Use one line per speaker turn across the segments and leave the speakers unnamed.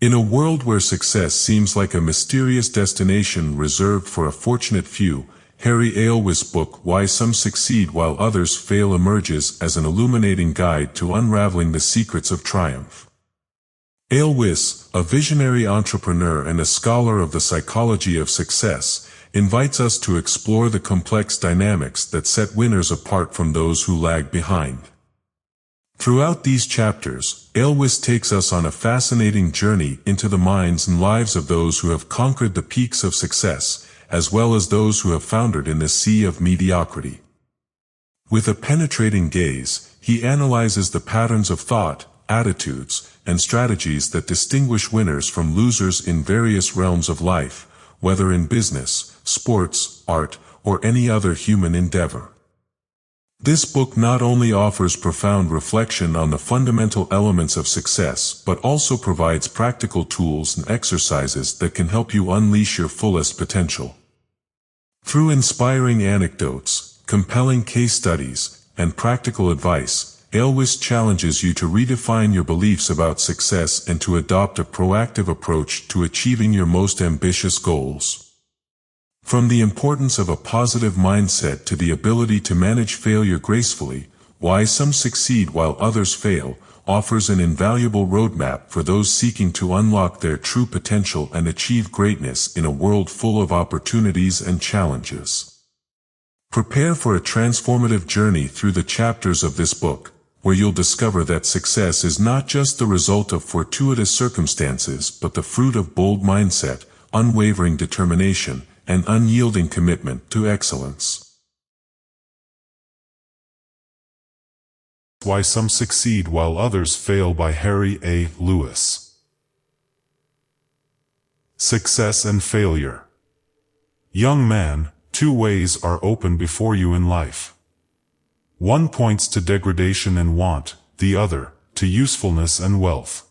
In a world where success seems like a mysterious destination reserved for a fortunate few, Harry Alewis' book Why Some Succeed While Others Fail emerges as an illuminating guide to unraveling the secrets of triumph. Alewis, a visionary entrepreneur and a scholar of the psychology of success, invites us to explore the complex dynamics that set winners apart from those who lag behind. Throughout these chapters, Alewis takes us on a fascinating journey into the minds and lives of those who have conquered the peaks of success, as well as those who have foundered in the sea of mediocrity. With a penetrating gaze, he analyzes the patterns of thought, attitudes, and strategies that distinguish winners from losers in various realms of life, whether in business, sports, art, or any other human endeavor. This book not only offers profound reflection on the fundamental elements of success but also provides practical tools and exercises that can help you unleash your fullest potential. Through inspiring anecdotes, compelling case studies, and practical advice, Alewis challenges you to redefine your beliefs about success and to adopt a proactive approach to achieving your most ambitious goals. From the importance of a positive mindset to the ability to manage failure gracefully, Why Some Succeed While Others Fail offers an invaluable roadmap for those seeking to unlock their true potential and achieve greatness in a world full of opportunities and challenges. Prepare for a transformative journey through the chapters of this book, where you'll discover that success is not just the result of fortuitous circumstances but the fruit of bold mindset, unwavering determination, and unyielding commitment to excellence.
Why Some Succeed While Others Fail by Harry A. Lewis. Success and failure. Young man, two ways are open before you in life. One points to degradation and want, the other, to usefulness and wealth.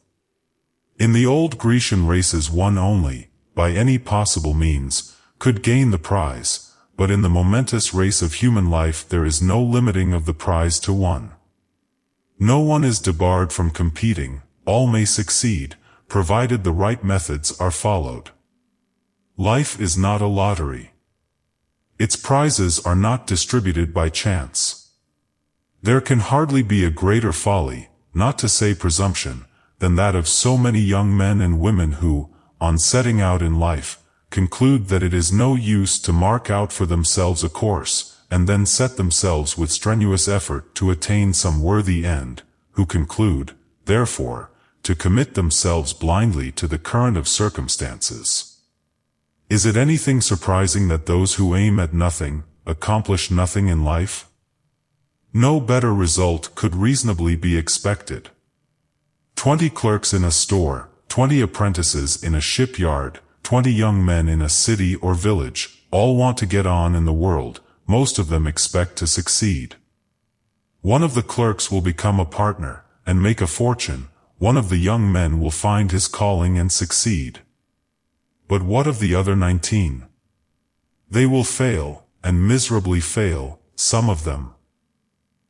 In the old Grecian races one only, by any possible means, could gain the prize, but in the momentous race of human life there is no limiting of the prize to one. No one is debarred from competing, all may succeed, provided the right methods are followed. Life is not a lottery. Its prizes are not distributed by chance. There can hardly be a greater folly, not to say presumption, than that of so many young men and women who, on setting out in life, conclude that it is no use to mark out for themselves a course, and then set themselves with strenuous effort to attain some worthy end, who conclude, therefore, to commit themselves blindly to the current of circumstances. Is it anything surprising that those who aim at nothing, accomplish nothing in life? No better result could reasonably be expected. 20 clerks in a store, 20 apprentices in a shipyard, 20 young men in a city or village, all want to get on in the world, most of them expect to succeed. One of the clerks will become a partner, and make a fortune, one of the young men will find his calling and succeed. But what of the other 19? They will fail, and miserably fail, some of them.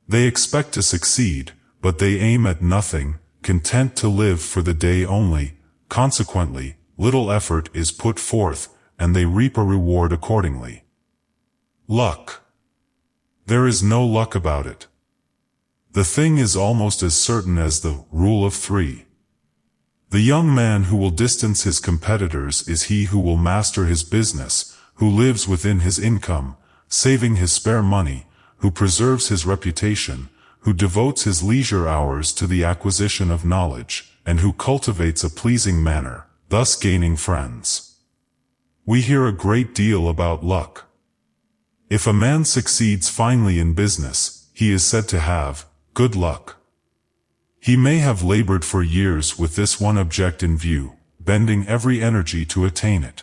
They expect to succeed, but they aim at nothing, content to live for the day only, consequently, little effort is put forth, and they reap a reward accordingly. Luck. There is no luck about it. The thing is almost as certain as the rule of 3. The young man who will distance his competitors is he who will master his business, who lives within his income, saving his spare money, who preserves his reputation, who devotes his leisure hours to the acquisition of knowledge, and who cultivates a pleasing manner, thus gaining friends. We hear a great deal about luck. If a man succeeds finely in business, he is said to have good luck. He may have labored for years with this one object in view, bending every energy to attain it.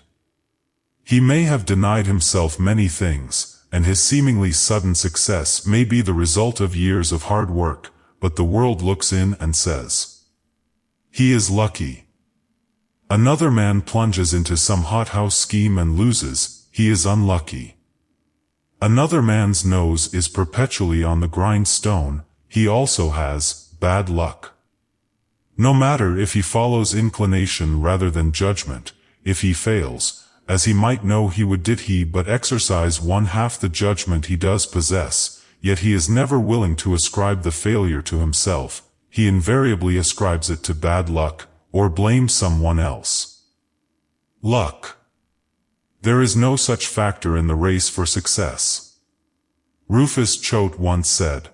He may have denied himself many things, and his seemingly sudden success may be the result of years of hard work, but the world looks in and says, "He is lucky." Another man plunges into some hothouse scheme and loses, he is unlucky. Another man's nose is perpetually on the grindstone, he also has bad luck. No matter if he follows inclination rather than judgment, if he fails, as he might know he would did he but exercise one half the judgment he does possess, yet he is never willing to ascribe the failure to himself, he invariably ascribes it to bad luck, or blames someone else. Luck. There is no such factor in the race for success. Rufus Choate once said,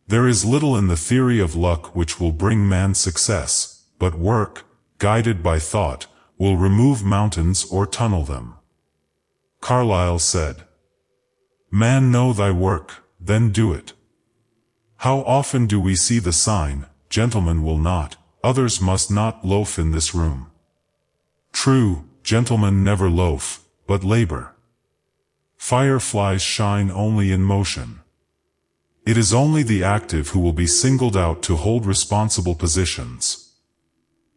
"There is little in the theory of luck which will bring man success, but work, guided by thought, will remove mountains or tunnel them." Carlyle said, "Man, know thy work, then do it." How often do we see the sign, "Gentlemen will not, others must not loaf in this room." True, gentlemen never loaf, but labor. Fireflies shine only in motion. It is only the active who will be singled out to hold responsible positions.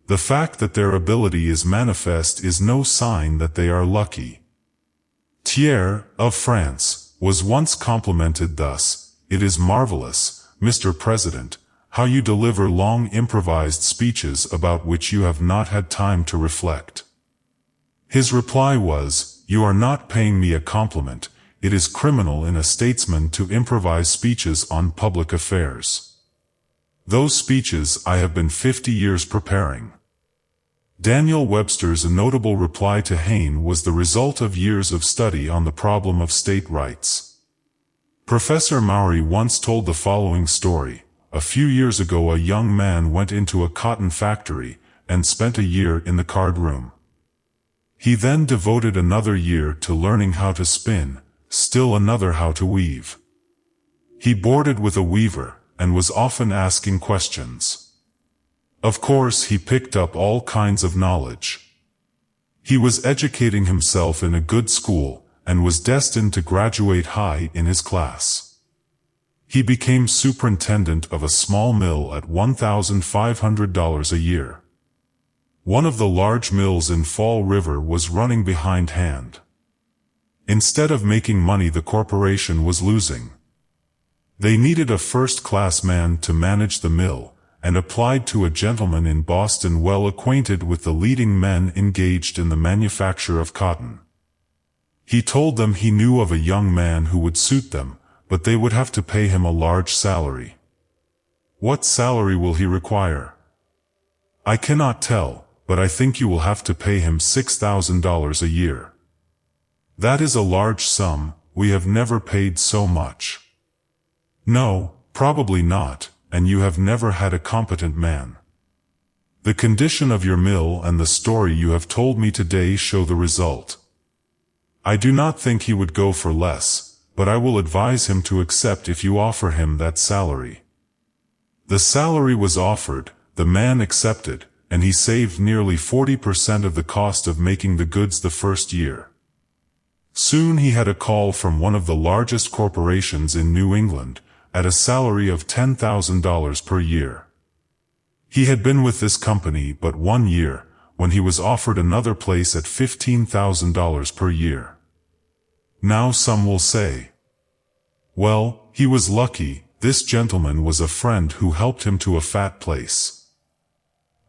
The fact that their ability is manifest is no sign that they are lucky. Thiers, of France, was once complimented thus, "It is marvelous, Mr. President, how you deliver long improvised speeches about which you have not had time to reflect." His reply was, "You are not paying me a compliment. It is criminal in a statesman to improvise speeches on public affairs. Those speeches I have been 50 years preparing." Daniel Webster's notable reply to Hayne was the result of years of study on the problem of state rights. Professor Maury once told the following story. A few years ago a young man went into a cotton factory, and spent a year in the card room. He then devoted another year to learning how to spin, still another how to weave. He boarded with a weaver, and was often asking questions. Of course he picked up all kinds of knowledge. He was educating himself in a good school, and was destined to graduate high in his class. He became superintendent of a small mill at $1,500 a year. One of the large mills in Fall River was running behindhand. Instead of making money, the corporation was losing. They needed a first-class man to manage the mill, and applied to a gentleman in Boston well acquainted with the leading men engaged in the manufacture of cotton. He told them he knew of a young man who would suit them, but they would have to pay him a large salary. "What salary will he require?" "I cannot tell, but I think you will have to pay him $6,000 a year." "That is a large sum, we have never paid so much." "No, probably not, and you have never had a competent man. The condition of your mill and the story you have told me today show the result. I do not think he would go for less, but I will advise him to accept if you offer him that salary." The salary was offered, the man accepted, and he saved nearly 40% of the cost of making the goods the first year. Soon he had a call from one of the largest corporations in New England, at a salary of $10,000 per year. He had been with this company but 1 year, when he was offered another place at $15,000 per year. Now some will say, "Well, he was lucky, this gentleman was a friend who helped him to a fat place."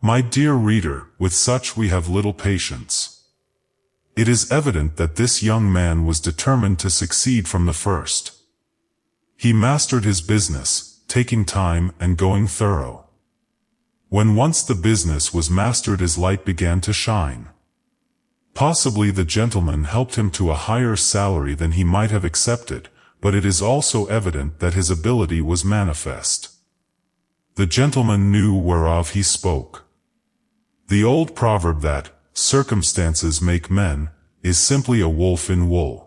My dear reader, with such we have little patience. It is evident that this young man was determined to succeed from the first. He mastered his business, taking time and going thorough. When once the business was mastered, his light began to shine. Possibly the gentleman helped him to a higher salary than he might have accepted, but it is also evident that his ability was manifest. The gentleman knew whereof he spoke. The old proverb that, "circumstances make men," is simply a wolf in wool.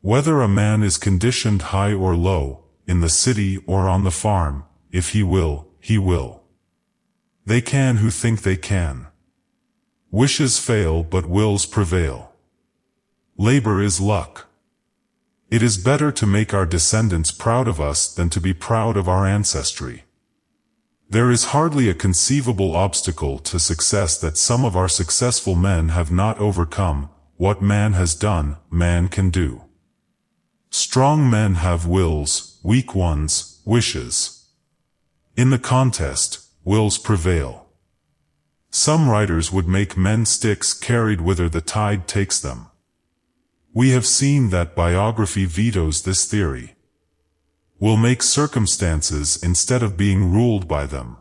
Whether a man is conditioned high or low, in the city or on the farm, if he will, he will. They can who think they can. Wishes fail but wills prevail. Labor is luck. It is better to make our descendants proud of us than to be proud of our ancestry. There is hardly a conceivable obstacle to success that some of our successful men have not overcome. What man has done, man can do. Strong men have wills, weak ones, wishes. In the contest, wills prevail. Some writers would make men sticks carried whither the tide takes them. We have seen that biography vetoes this theory. Will make circumstances instead of being ruled by them.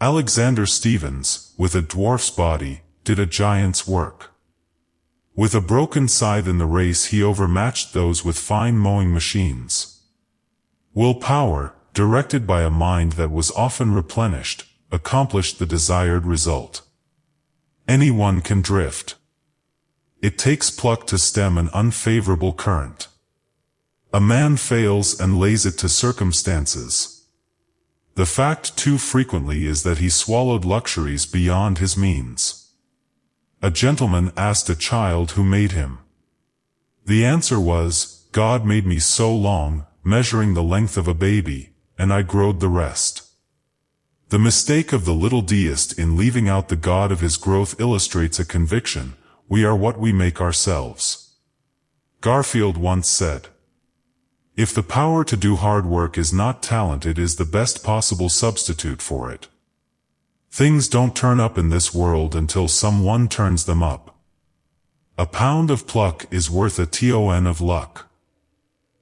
Alexander Stevens, with a dwarf's body, did a giant's work. With a broken scythe in the race he overmatched those with fine mowing machines. Willpower, directed by a mind that was often replenished, accomplished the desired result. Anyone can drift. It takes pluck to stem an unfavorable current. A man fails and lays it to circumstances. The fact too frequently is that he swallowed luxuries beyond his means. A gentleman asked a child who made him. The answer was, God made me so long, measuring the length of a baby, and I growed the rest. The mistake of the little deist in leaving out the God of his growth illustrates a conviction: we are what we make ourselves. Garfield once said, if the power to do hard work is not talent, it is the best possible substitute for it. Things don't turn up in this world until someone turns them up. A pound of pluck is worth a ton of luck.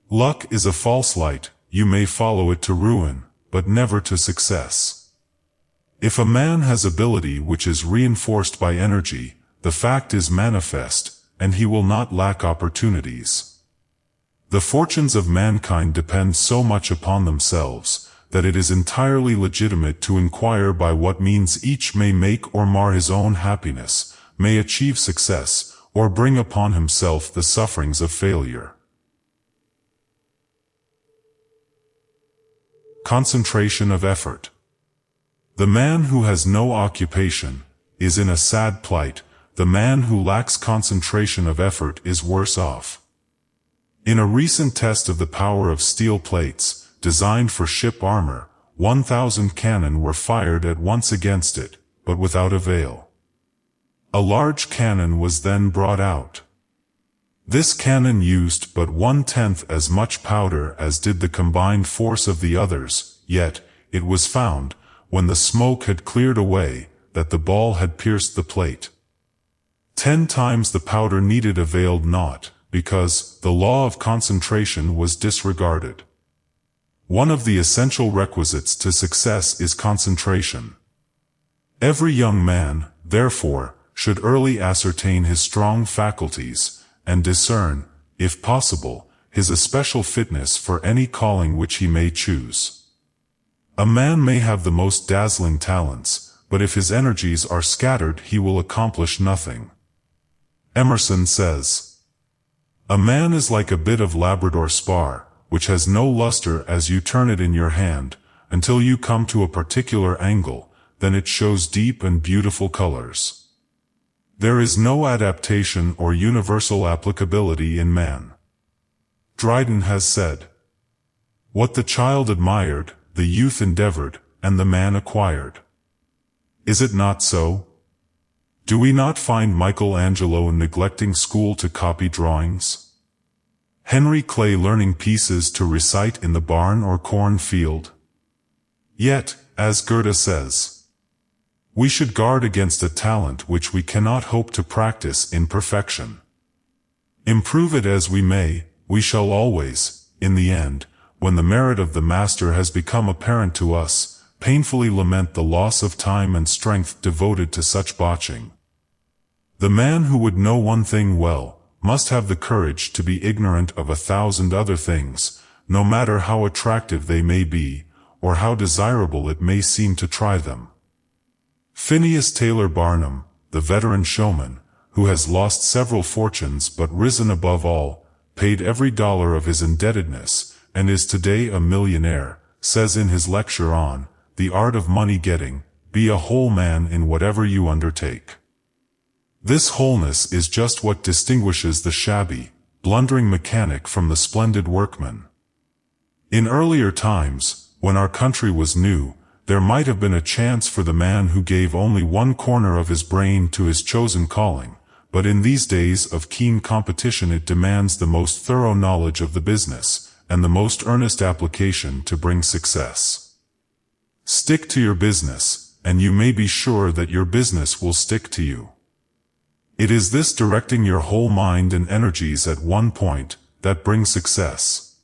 Luck is a false light, you may follow it to ruin, but never to success. If a man has ability which is reinforced by energy, the fact is manifest, and he will not lack opportunities. The fortunes of mankind depend so much upon themselves, that it is entirely legitimate to inquire by what means each may make or mar his own happiness, may achieve success, or bring upon himself the sufferings of failure. Concentration of effort. The man who has no occupation is in a sad plight. The man who lacks concentration of effort is worse off. In a recent test of the power of steel plates, designed for ship armor, 1,000 cannon were fired at once against it, but without avail. A large cannon was then brought out. This cannon used but 1/10 as much powder as did the combined force of the others, yet, it was found, when the smoke had cleared away, that the ball had pierced the plate. 10 times the powder needed availed not, because the law of concentration was disregarded. One of the essential requisites to success is concentration. Every young man, therefore, should early ascertain his strong faculties, and discern, if possible, his especial fitness for any calling which he may choose. A man may have the most dazzling talents, but if his energies are scattered he will accomplish nothing. Emerson says, a man is like a bit of Labrador spar, which has no luster as you turn it in your hand, until you come to a particular angle, then it shows deep and beautiful colors. There is no adaptation or universal applicability in man. Dryden has said, what the child admired, the youth endeavored, and the man acquired. Is it not so? Do we not find Michelangelo neglecting school to copy drawings? Henry Clay learning pieces to recite in the barn or cornfield? Yet, as Goethe says, we should guard against a talent which we cannot hope to practice in perfection. Improve it as we may, we shall always, in the end, when the merit of the master has become apparent to us, painfully lament the loss of time and strength devoted to such botching. The man who would know one thing well, must have the courage to be ignorant of 1,000 other things, no matter how attractive they may be, or how desirable it may seem to try them. Phineas Taylor Barnum, the veteran showman, who has lost several fortunes but risen above all, paid every dollar of his indebtedness, and is today a millionaire, says in his lecture on The Art of Money Getting, be a whole man in whatever you undertake. This wholeness is just what distinguishes the shabby, blundering mechanic from the splendid workman. In earlier times, when our country was new, there might have been a chance for the man who gave only one corner of his brain to his chosen calling, but in these days of keen competition it demands the most thorough knowledge of the business, and the most earnest application to bring success. Stick to your business, and you may be sure that your business will stick to you. It is this directing your whole mind and energies at one point that brings success.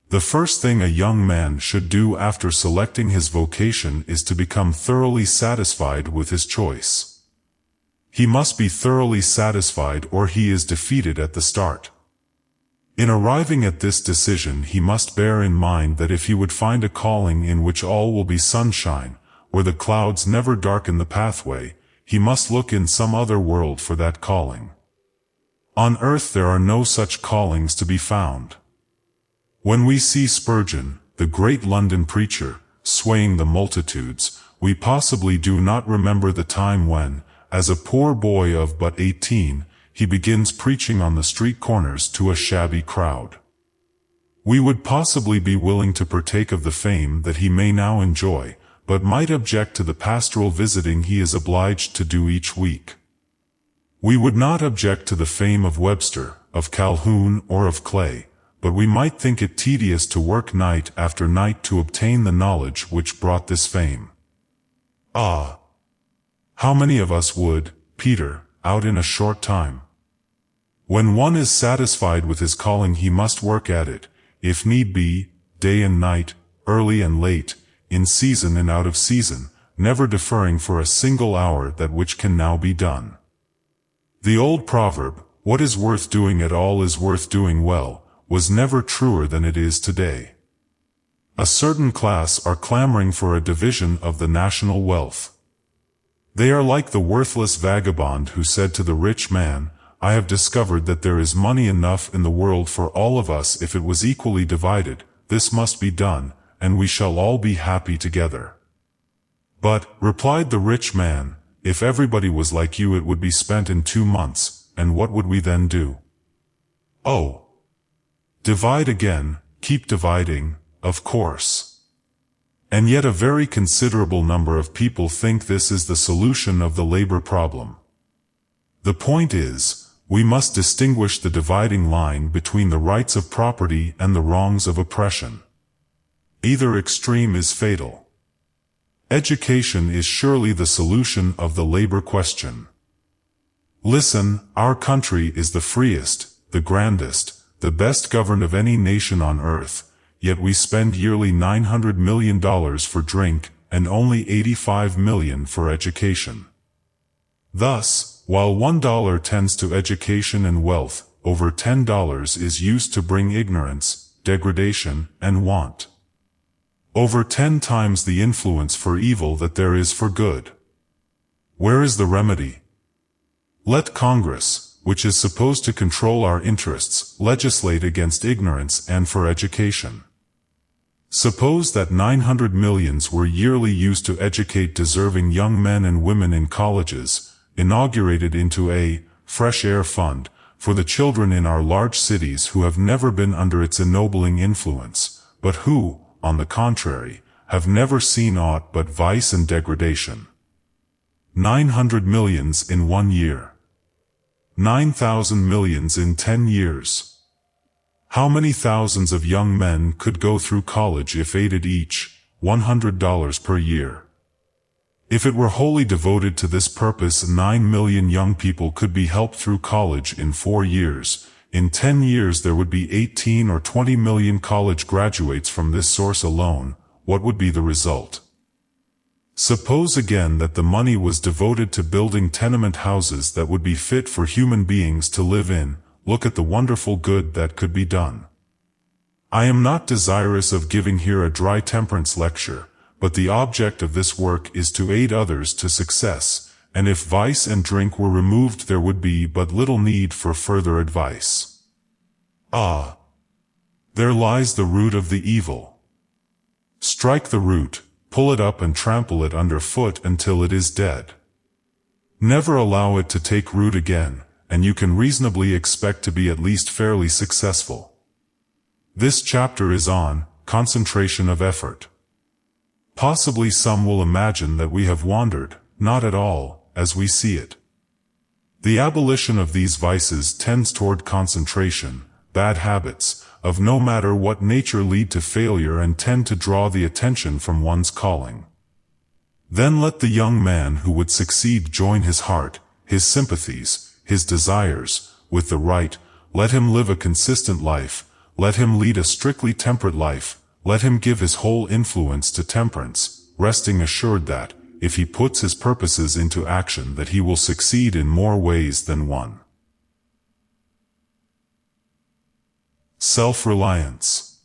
The first thing a young man should do after selecting his vocation is to become thoroughly satisfied with his choice. He must be thoroughly satisfied or he is defeated at the start. In arriving at this decision, he must bear in mind that if he would find a calling in which all will be sunshine, where the clouds never darken the pathway, he must look in some other world for that calling. On earth there are no such callings to be found. When we see Spurgeon, the great London preacher, swaying the multitudes, we possibly do not remember the time when, as a poor boy of but 18, he begins preaching on the street corners to a shabby crowd. We would possibly be willing to partake of the fame that he may now enjoy, but might object to the pastoral visiting he is obliged to do each week. We would not object to the fame of Webster, of Calhoun, or of Clay, but we might think it tedious to work night after night to obtain the knowledge which brought this fame. Ah! How many of us would, Peter, out in a short time? When one is satisfied with his calling, he must work at it, if need be, day and night, early and late, in season and out of season, never deferring for a single hour that which can now be done. The old proverb, "What is worth doing at all is worth doing well," was never truer than it is today. A certain class are clamoring for a division of the national wealth. They are like the worthless vagabond who said to the rich man, "I have discovered that there is money enough in the world for all of us if it was equally divided. This must be done, and we shall all be happy together." "But," replied the rich man, "if everybody was like you it would be spent in 2 months, and what would we then do?" Oh! Divide again, keep dividing, of course. And yet a very considerable number of people think this is the solution of the labor problem. The point is, we must distinguish the dividing line between the rights of property and the wrongs of oppression. Either extreme is fatal. Education is surely the solution of the labor question. Listen, our country is the freest, the grandest, the best governed of any nation on earth, yet we spend yearly $900 million for drink and only $85 million for education. Thus, while $1 tends to education and wealth, over $10 is used to bring ignorance, degradation, and want. Over 10 times the influence for evil that there is for good. Where is the remedy? Let Congress, which is supposed to control our interests, legislate against ignorance and for education. Suppose that 900 millions were yearly used to educate deserving young men and women in colleges, inaugurated into a fresh air fund for the children in our large cities who have never been under its ennobling influence, but who, on the contrary, have never seen aught but vice and degradation. 900 millions in 1 year. 9,000 millions in 10 years. How many thousands of young men could go through college if aided each, $100 per year? If it were wholly devoted to this purpose, 9 million young people could be helped through college in 4 years. In 10 years there would be 18 or 20 million college graduates from this source alone. What would be the result? Suppose again that the money was devoted to building tenement houses that would be fit for human beings to live in. Look at the wonderful good that could be done. I am not desirous of giving here a dry temperance lecture, but the object of this work is to aid others to success. And if vice and drink were removed there would be but little need for further advice. Ah! There lies the root of the evil. Strike the root, pull it up and trample it underfoot until it is dead. Never allow it to take root again, and you can reasonably expect to be at least fairly successful. This chapter is on concentration of effort. Possibly some will imagine that we have wandered, not at all, as we see it. The abolition of these vices tends toward concentration, bad habits, of no matter what nature lead to failure and tend to draw the attention from one's calling. Then let the young man who would succeed join his heart, his sympathies, his desires, with the right. Let him live a consistent life, let him lead a strictly temperate life, let him give his whole influence to temperance, resting assured that, if he puts his purposes into action, that he will succeed in more ways than one. Self-reliance.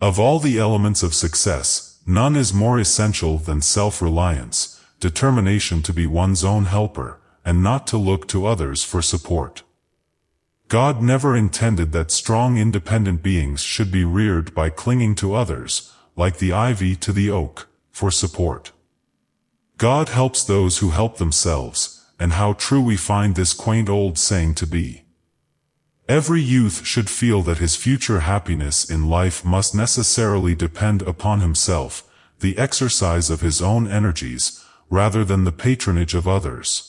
Of all the elements of success, none is more essential than self-reliance, determination to be one's own helper, and not to look to others for support. God never intended that strong independent beings should be reared by clinging to others, like the ivy to the oak, for support. God helps those who help themselves, and how true we find this quaint old saying to be. Every youth should feel that his future happiness in life must necessarily depend upon himself, the exercise of his own energies, rather than the patronage of others.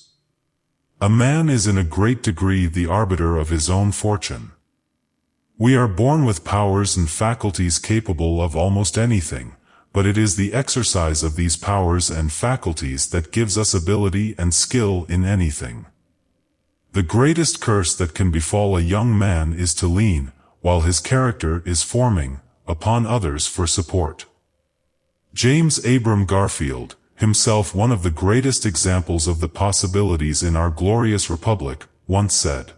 A man is in a great degree the arbiter of his own fortune. We are born with powers and faculties capable of almost anything, but it is the exercise of these powers and faculties that gives us ability and skill in anything. The greatest curse that can befall a young man is to lean, while his character is forming, upon others for support. James Abram Garfield, himself one of the greatest examples of the possibilities in our glorious republic, once said,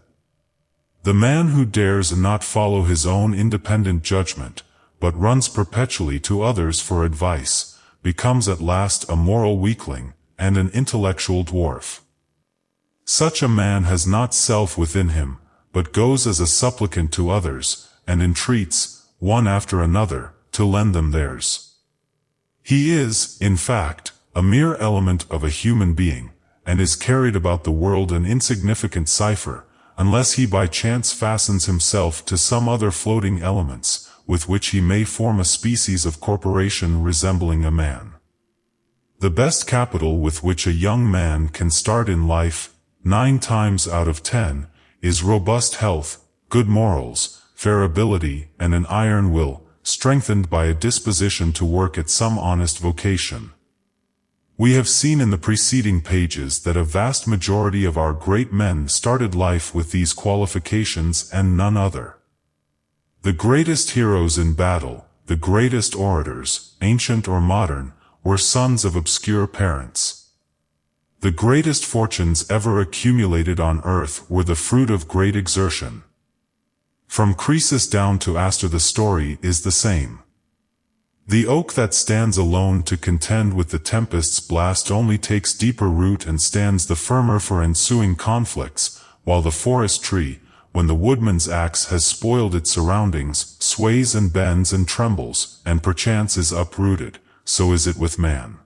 "The man who dares not follow his own independent judgment, but runs perpetually to others for advice, becomes at last a moral weakling, and an intellectual dwarf. Such a man has not self within him, but goes as a supplicant to others, and entreats, one after another, to lend them theirs. He is, in fact, a mere element of a human being, and is carried about the world an insignificant cipher, unless he by chance fastens himself to some other floating elements, with which he may form a species of corporation resembling a man. The best capital with which a young man can start in life, 9 times out of 10, is robust health, good morals, fair ability, and an iron will, strengthened by a disposition to work at some honest vocation. We have seen in the preceding pages that a vast majority of our great men started life with these qualifications and none other. The greatest heroes in battle, the greatest orators, ancient or modern, were sons of obscure parents. The greatest fortunes ever accumulated on earth were the fruit of great exertion. From Croesus down to Astor the story is the same. The oak that stands alone to contend with the tempest's blast only takes deeper root and stands the firmer for ensuing conflicts, while the forest tree, when the woodman's axe has spoiled its surroundings, sways and bends and trembles, and perchance is uprooted. So is it with man.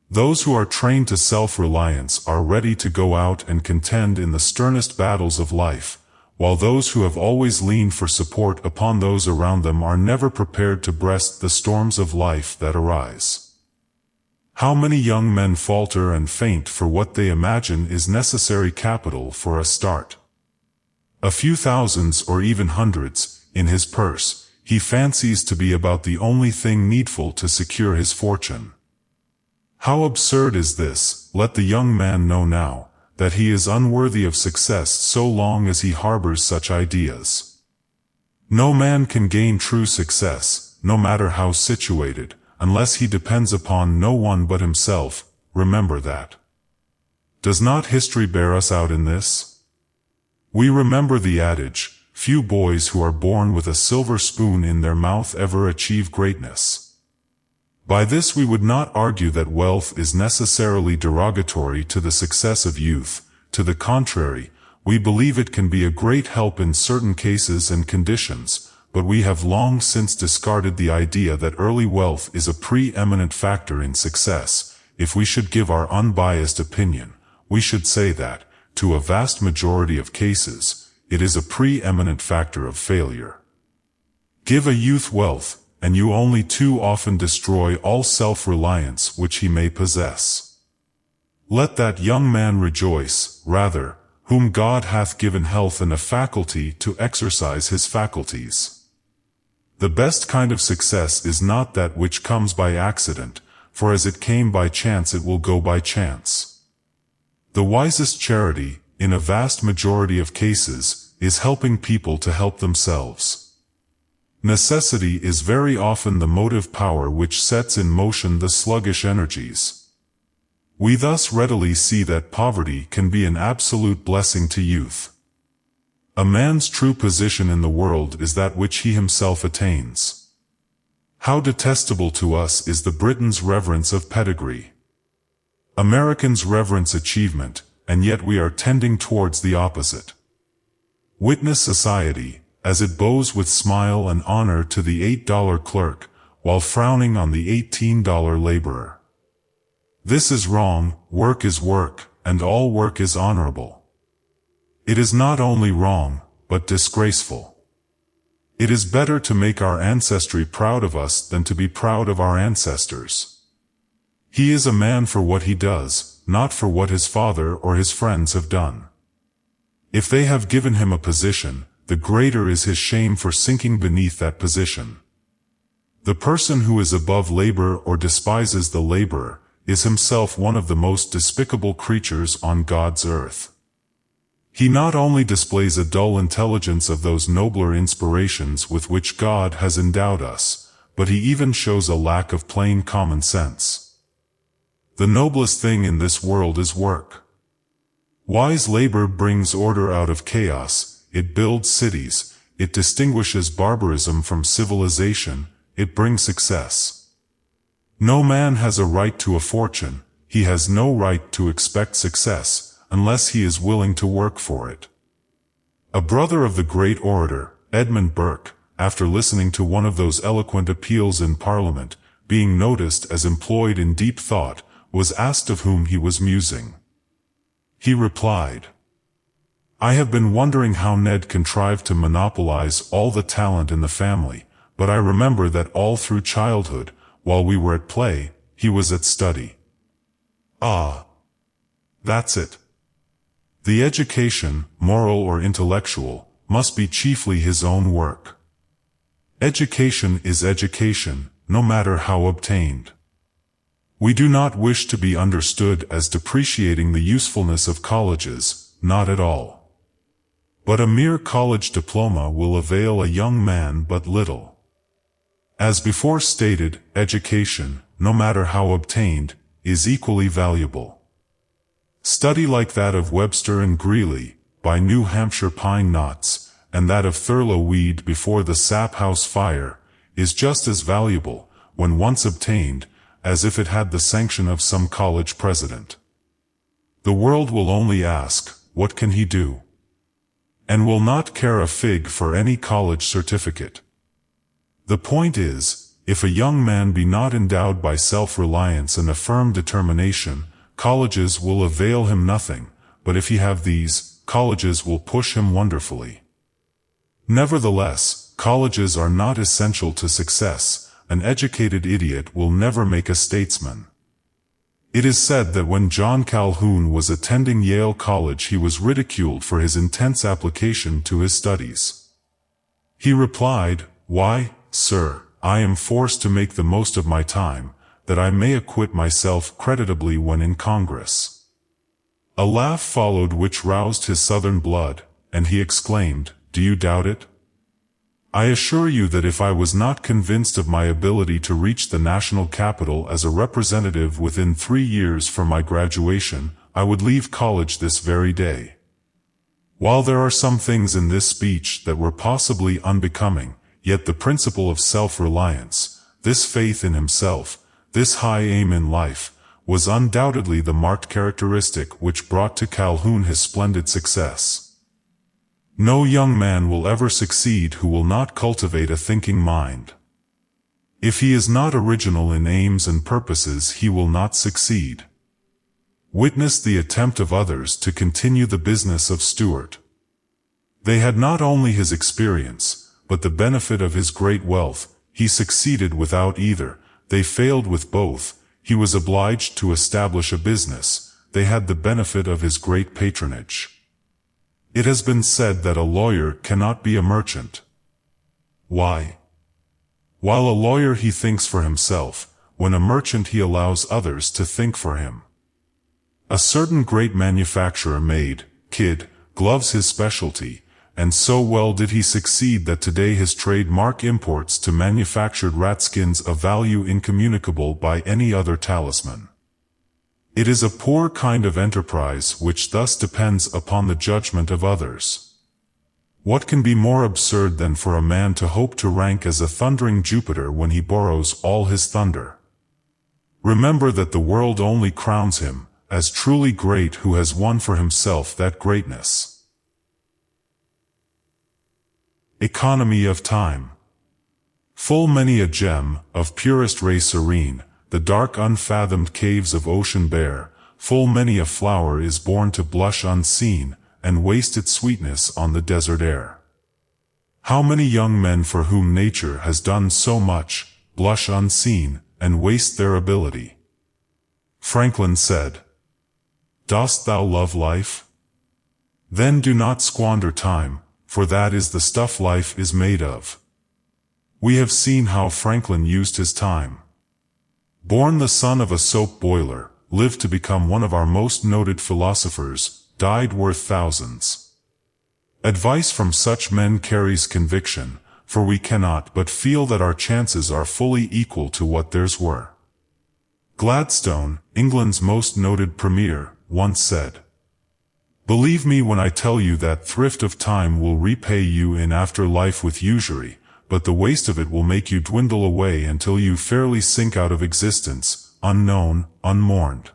Those who are trained to self-reliance are ready to go out and contend in the sternest battles of life, while those who have always leaned for support upon those around them are never prepared to breast the storms of life that arise. How many young men falter and faint for what they imagine is necessary capital for a start? A few thousands or even hundreds, in his purse, he fancies to be about the only thing needful to secure his fortune. How absurd is this, let the young man know now, that he is unworthy of success so long as he harbors such ideas. No man can gain true success, no matter how situated, unless he depends upon no one but himself. Remember that. Does not history bear us out in this? We remember the adage, few boys who are born with a silver spoon in their mouth ever achieve greatness. By this we would not argue that wealth is necessarily derogatory to the success of youth. To the contrary, we believe it can be a great help in certain cases and conditions, but we have long since discarded the idea that early wealth is a pre-eminent factor in success. If we should give our unbiased opinion, we should say that, to a vast majority of cases, it is a pre-eminent factor of failure. Give a youth wealth, and you only too often destroy all self-reliance which he may possess. Let that young man rejoice, rather, whom God hath given health and a faculty to exercise his faculties. The best kind of success is not that which comes by accident, for as it came by chance it will go by chance. The wisest charity, in a vast majority of cases, is helping people to help themselves. Necessity is very often the motive power which sets in motion the sluggish energies. We thus readily see that poverty can be an absolute blessing to youth. A man's true position in the world is that which he himself attains. How detestable to us is the Briton's reverence of pedigree. Americans reverence achievement, and yet we are tending towards the opposite. Witness society, as it bows with smile and honor to the $8 clerk, while frowning on the $18 laborer. This is wrong. Work is work, and all work is honorable. It is not only wrong, but disgraceful. It is better to make our ancestry proud of us than to be proud of our ancestors. He is a man for what he does, not for what his father or his friends have done. If they have given him a position, the greater is his shame for sinking beneath that position. The person who is above labor or despises the laborer is himself one of the most despicable creatures on God's earth. He not only displays a dull intelligence of those nobler inspirations with which God has endowed us, but he even shows a lack of plain common sense. The noblest thing in this world is work. Wise labor brings order out of chaos, it builds cities, it distinguishes barbarism from civilization, it brings success. No man has a right to a fortune, he has no right to expect success, unless he is willing to work for it. A brother of the great orator, Edmund Burke, after listening to one of those eloquent appeals in Parliament, being noticed as employed in deep thought, was asked of whom he was musing. He replied, "I have been wondering how Ned contrived to monopolize all the talent in the family, but I remember that all through childhood, while we were at play, he was at study." Ah! That's it. The education, moral or intellectual, must be chiefly his own work. Education is education, no matter how obtained. We do not wish to be understood as depreciating the usefulness of colleges, not at all. But a mere college diploma will avail a young man but little. As before stated, education, no matter how obtained, is equally valuable. Study like that of Webster and Greeley, by New Hampshire pine knots, and that of Thurlow Weed before the Sap House fire, is just as valuable, when once obtained, as if it had the sanction of some college president. The world will only ask, what can he do? And will not care a fig for any college certificate. The point is, if a young man be not endowed by self-reliance and a firm determination, colleges will avail him nothing, but if he have these, colleges will push him wonderfully. Nevertheless, colleges are not essential to success. An educated idiot will never make a statesman. It is said that when John Calhoun was attending Yale College he was ridiculed for his intense application to his studies. He replied, "Why, sir, I am forced to make the most of my time, that I may acquit myself creditably when in Congress." A laugh followed which roused his Southern blood, and he exclaimed, "Do you doubt it? I assure you that if I was not convinced of my ability to reach the national capital as a representative within 3 years from my graduation, I would leave college this very day." While there are some things in this speech that were possibly unbecoming, yet the principle of self-reliance, this faith in himself, this high aim in life, was undoubtedly the marked characteristic which brought to Calhoun his splendid success. No young man will ever succeed who will not cultivate a thinking mind. If he is not original in aims and purposes he will not succeed. Witness the attempt of others to continue the business of Stuart. They had not only his experience, but the benefit of his great wealth. He succeeded without either, they failed with both. He was obliged to establish a business, they had the benefit of his great patronage. It has been said that a lawyer cannot be a merchant. Why? While a lawyer he thinks for himself, when a merchant he allows others to think for him. A certain great manufacturer made, kid, gloves his specialty, and so well did he succeed that today his trademark imports to manufactured rat skins a value incommunicable by any other talisman. It is a poor kind of enterprise which thus depends upon the judgment of others. What can be more absurd than for a man to hope to rank as a thundering Jupiter when he borrows all his thunder? Remember that the world only crowns him as truly great who has won for himself that greatness. Economy of time. Full many a gem, of purest ray serene, the dark unfathomed caves of ocean bear, full many a flower is born to blush unseen, and waste its sweetness on the desert air. How many young men for whom nature has done so much, blush unseen, and waste their ability? Franklin said, "Dost thou love life? Then do not squander time, for that is the stuff life is made of." We have seen how Franklin used his time. Born the son of a soap boiler, lived to become one of our most noted philosophers, died worth thousands. Advice from such men carries conviction, for we cannot but feel that our chances are fully equal to what theirs were. Gladstone, England's most noted premier, once said, "Believe me when I tell you that thrift of time will repay you in after life with usury, but the waste of it will make you dwindle away until you fairly sink out of existence, unknown, unmourned."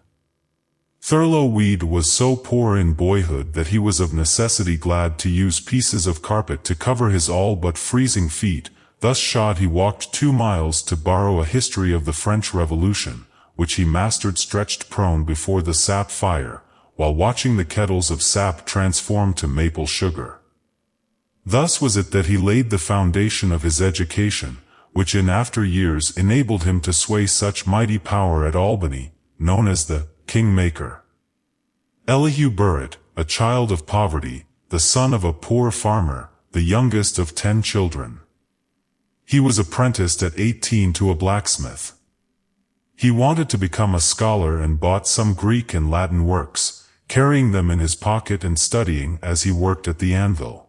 Thurlow Weed was so poor in boyhood that he was of necessity glad to use pieces of carpet to cover his all but freezing feet. Thus shod he walked 2 miles to borrow a history of the French Revolution, which he mastered stretched prone before the sap fire, while watching the kettles of sap transform to maple sugar. Thus was it that he laid the foundation of his education, which in after years enabled him to sway such mighty power at Albany, known as the Kingmaker. Elihu Burritt, a child of poverty, the son of a poor farmer, the youngest of 10 children. He was apprenticed at 18 to a blacksmith. He wanted to become a scholar and bought some Greek and Latin works, carrying them in his pocket and studying as he worked at the anvil.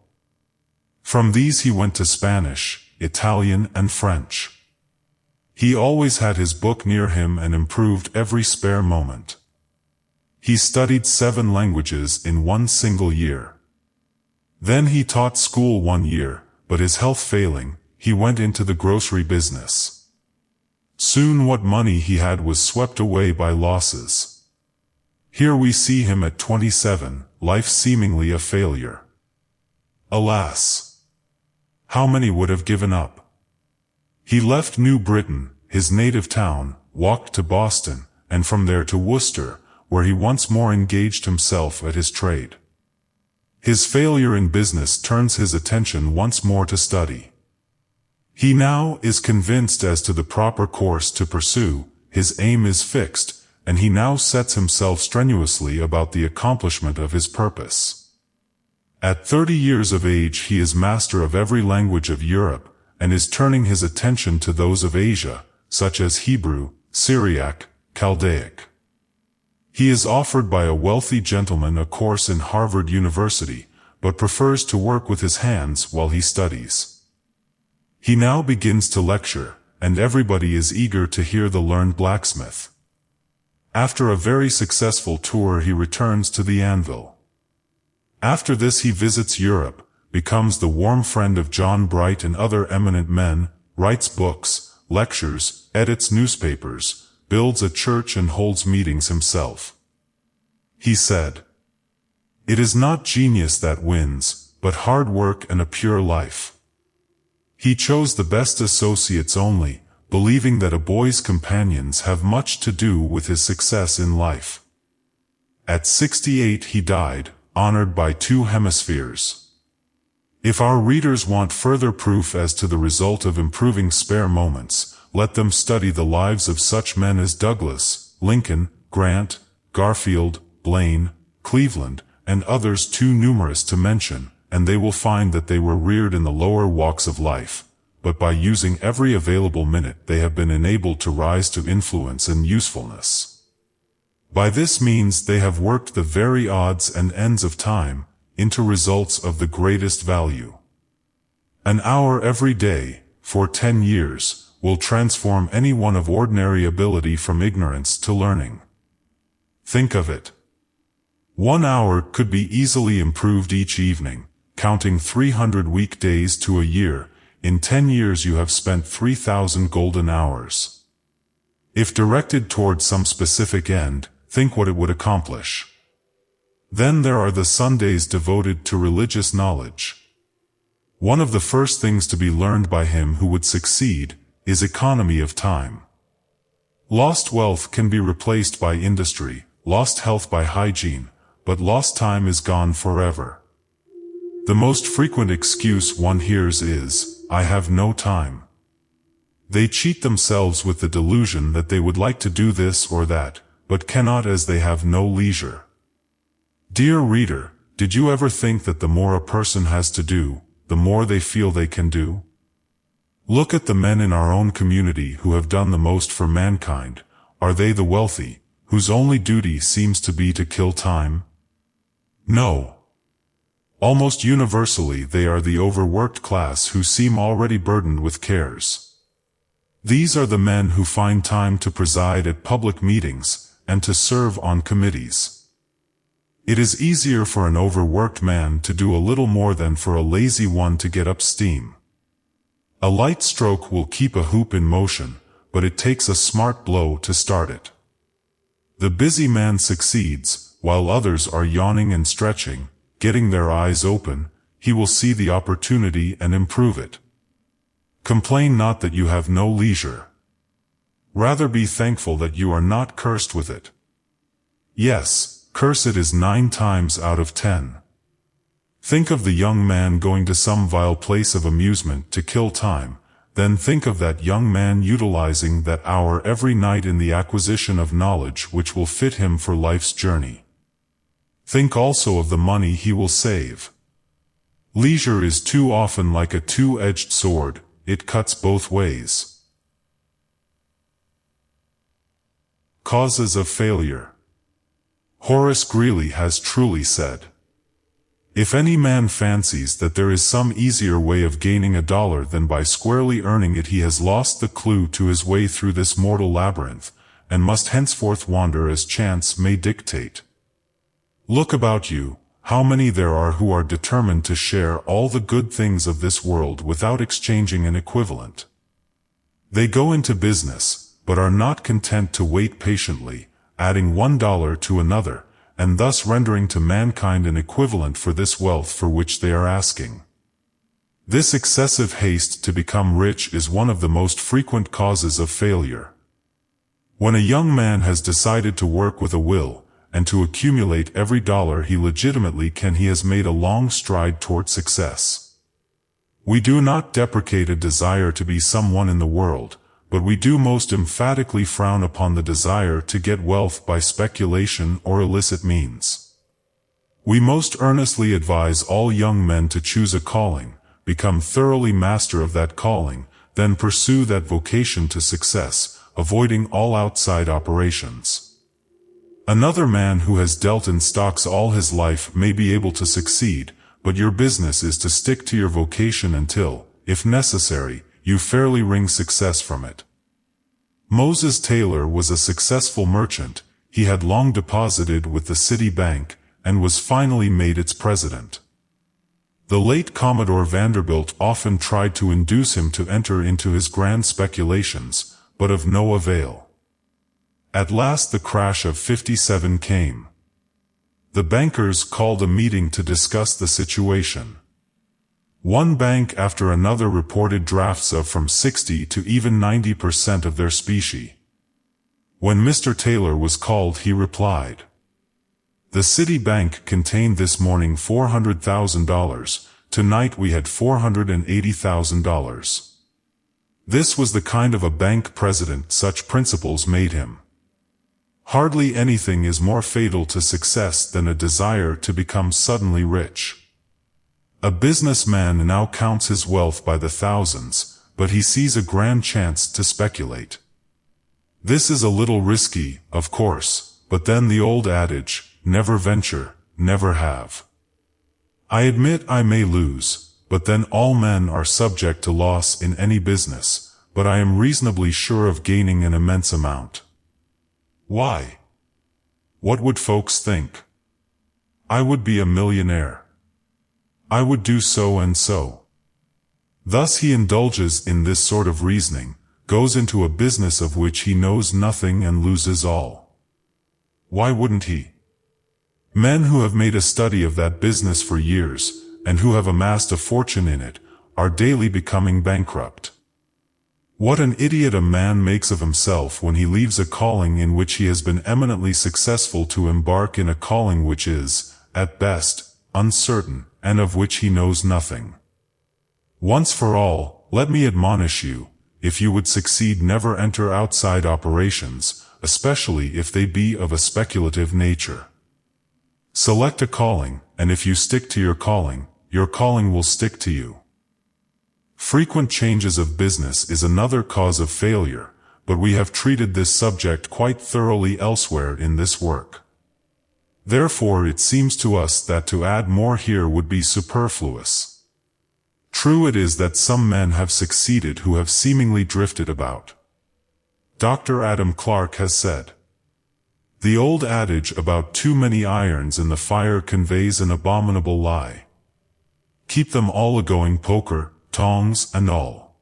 From these he went to Spanish, Italian, and French. He always had his book near him and improved every spare moment. He studied 7 languages in 1 single year. Then he taught school 1 year, but his health failing, he went into the grocery business. Soon what money he had was swept away by losses. Here we see him at 27, life seemingly a failure. Alas! How many would have given up? He left New Britain, his native town, walked to Boston, and from there to Worcester, where he once more engaged himself at his trade. His failure in business turns his attention once more to study. He now is convinced as to the proper course to pursue, his aim is fixed, and he now sets himself strenuously about the accomplishment of his purpose. At 30 years of age he is master of every language of Europe, and is turning his attention to those of Asia, such as Hebrew, Syriac, Chaldaic. He is offered by a wealthy gentleman a course in Harvard University, but prefers to work with his hands while he studies. He now begins to lecture, and everybody is eager to hear the learned blacksmith. After a very successful tour he returns to the anvil. After this he visits Europe, becomes the warm friend of John Bright and other eminent men, writes books, lectures, edits newspapers, builds a church and holds meetings himself. He said, "It is not genius that wins, but hard work and a pure life." He chose the best associates only, believing that a boy's companions have much to do with his success in life. At 68 he died, honored by 2 hemispheres. If our readers want further proof as to the result of improving spare moments, let them study the lives of such men as Douglas, Lincoln, Grant, Garfield, Blaine, Cleveland, and others too numerous to mention, and they will find that they were reared in the lower walks of life, but by using every available minute they have been enabled to rise to influence and usefulness. By this means they have worked the very odds and ends of time into results of the greatest value. An hour every day, for 10 years, will transform anyone of ordinary ability from ignorance to learning. Think of it. 1 hour could be easily improved each evening, counting 300 weekdays to a year. In 10 years you have spent 3,000 golden hours. If directed toward some specific end, think what it would accomplish. Then there are the Sundays devoted to religious knowledge. One of the first things to be learned by him who would succeed is economy of time. Lost wealth can be replaced by industry, lost health by hygiene, but lost time is gone forever. The most frequent excuse one hears is, "I have no time." They cheat themselves with the delusion that they would like to do this or that, but cannot as they have no leisure. Dear reader, did you ever think that the more a person has to do, the more they feel they can do? Look at the men in our own community who have done the most for mankind. Are they the wealthy, whose only duty seems to be to kill time? No. Almost universally they are the overworked class who seem already burdened with cares. These are the men who find time to preside at public meetings, and to serve on committees. It is easier for an overworked man to do a little more than for a lazy one to get up steam. A light stroke will keep a hoop in motion, but it takes a smart blow to start it. The busy man succeeds, while others are yawning and stretching, getting their eyes open. He will see the opportunity and improve it. Complain not that you have no leisure. Rather be thankful that you are not cursed with it. Yes, cursed is 9 times out of 10. Think of the young man going to some vile place of amusement to kill time, then think of that young man utilizing that hour every night in the acquisition of knowledge which will fit him for life's journey. Think also of the money he will save. Leisure is too often like a two-edged sword, it cuts both ways. Causes of failure. Horace Greeley has truly said, "If any man fancies that there is some easier way of gaining $1 than by squarely earning it, he has lost the clue to his way through this mortal labyrinth, and must henceforth wander as chance may dictate." Look about you, how many there are who are determined to share all the good things of this world without exchanging an equivalent. They go into business, but are not content to wait patiently, adding $1 to another, and thus rendering to mankind an equivalent for this wealth for which they are asking. This excessive haste to become rich is one of the most frequent causes of failure. When a young man has decided to work with a will, and to accumulate every dollar he legitimately can, he has made a long stride toward success. We do not deprecate a desire to be someone in the world, but we do most emphatically frown upon the desire to get wealth by speculation or illicit means. We most earnestly advise all young men to choose a calling, become thoroughly master of that calling, then pursue that vocation to success, avoiding all outside operations. Another man who has dealt in stocks all his life may be able to succeed, but your business is to stick to your vocation until, if necessary, you fairly wring success from it. Moses Taylor was a successful merchant. He had long deposited with the city bank, and was finally made its president. The late Commodore Vanderbilt often tried to induce him to enter into his grand speculations, but of no avail. At last the crash of '57 came. The bankers called a meeting to discuss the situation. One bank after another reported drafts of from 60 to even 90% of their specie. When Mr. Taylor was called, he replied, "The city bank contained this morning $400,000, tonight we had $480,000. This was the kind of a bank president such principles made him. Hardly anything is more fatal to success than a desire to become suddenly rich. A businessman now counts his wealth by the thousands, but he sees a grand chance to speculate. This is a little risky, of course, but then the old adage, never venture, never have. I admit I may lose, but then all men are subject to loss in any business, but I am reasonably sure of gaining an immense amount. Why? What would folks think? I would be a millionaire. I would do so and so. Thus he indulges in this sort of reasoning, goes into a business of which he knows nothing and loses all. Why wouldn't he? Men who have made a study of that business for years, and who have amassed a fortune in it, are daily becoming bankrupt. What an idiot a man makes of himself when he leaves a calling in which he has been eminently successful to embark in a calling which is, at best, uncertain, and of which he knows nothing. Once for all, let me admonish you, if you would succeed, never enter outside operations, especially if they be of a speculative nature. Select a calling, and if you stick to your calling will stick to you. Frequent changes of business is another cause of failure, but we have treated this subject quite thoroughly elsewhere in this work. Therefore it seems to us that to add more here would be superfluous. True it is that some men have succeeded who have seemingly drifted about. Dr. Adam Clark has said, "The old adage about too many irons in the fire conveys an abominable lie. Keep them all a-going, poker, tongs and all."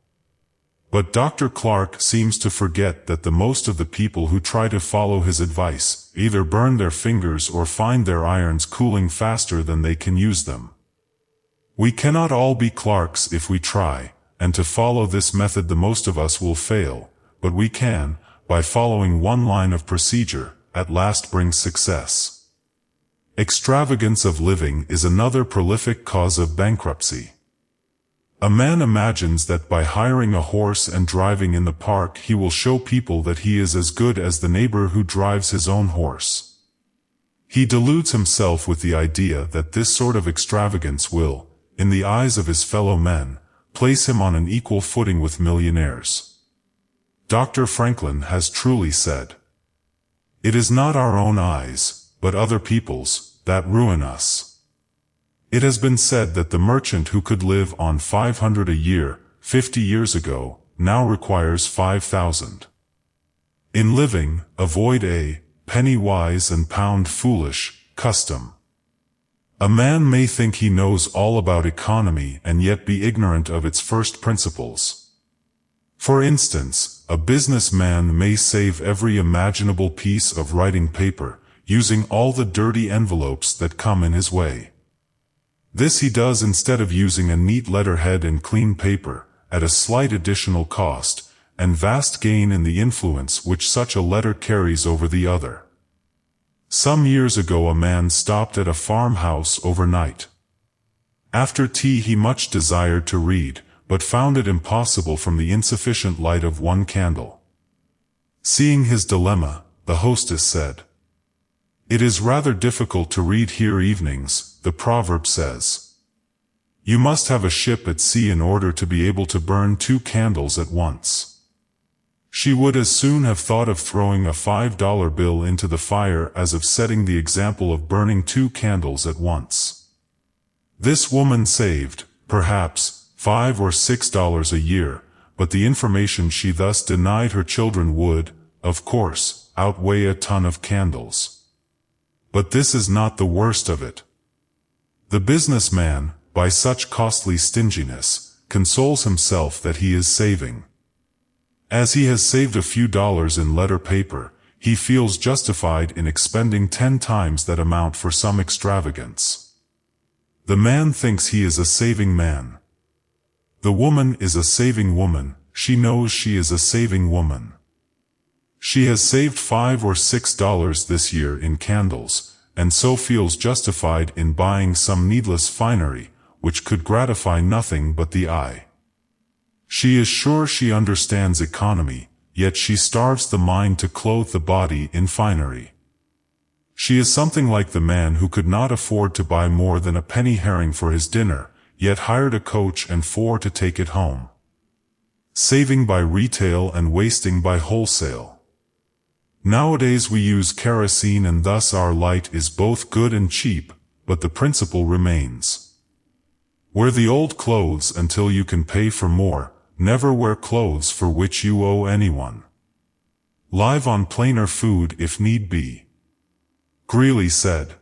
But Dr. Clark seems to forget that the most of the people who try to follow his advice either burn their fingers or find their irons cooling faster than they can use them. We cannot all be Clarks if we try, and to follow this method the most of us will fail, but we can, by following one line of procedure, at last bring success. Extravagance of living is another prolific cause of bankruptcy. A man imagines that by hiring a horse and driving in the park he will show people that he is as good as the neighbor who drives his own horse. He deludes himself with the idea that this sort of extravagance will, in the eyes of his fellow men, place him on an equal footing with millionaires. Dr. Franklin has truly said, "It is not our own eyes, but other people's, that ruin us." It has been said that the merchant who could live on 500 a year, 50 years ago, now requires 5,000. In living, avoid a penny wise and pound foolish custom. A man may think he knows all about economy and yet be ignorant of its first principles. For instance, a businessman may save every imaginable piece of writing paper, using all the dirty envelopes that come in his way. This he does instead of using a neat letterhead and clean paper, at a slight additional cost, and vast gain in the influence which such a letter carries over the other. Some years ago a man stopped at a farmhouse overnight. After tea he much desired to read, but found it impossible from the insufficient light of one candle. Seeing his dilemma, the hostess said, "It is rather difficult to read here evenings, the proverb says. You must have a ship at sea in order to be able to burn 2 candles at once." She would as soon have thought of throwing a $5 bill into the fire as of setting the example of burning 2 candles at once. This woman saved, perhaps, $5 or $6 a year, but the information she thus denied her children would, of course, outweigh a ton of candles. But this is not the worst of it. The businessman, by such costly stinginess, consoles himself that he is saving. As he has saved a few dollars in letter paper, he feels justified in expending 10 times that amount for some extravagance. The man thinks he is a saving man. The woman is a saving woman, she knows she is a saving woman. She has saved $5 or $6 this year in candles, and so feels justified in buying some needless finery, which could gratify nothing but the eye. She is sure she understands economy, yet she starves the mind to clothe the body in finery. She is something like the man who could not afford to buy more than a penny herring for his dinner, yet hired a coach and 4 to take it home. saving by retail and wasting by wholesale. Nowadays we use kerosene and thus our light is both good and cheap, but the principle remains. Wear the old clothes until you can pay for more, never wear clothes for which you owe anyone. Live on plainer food if need be. Greeley said,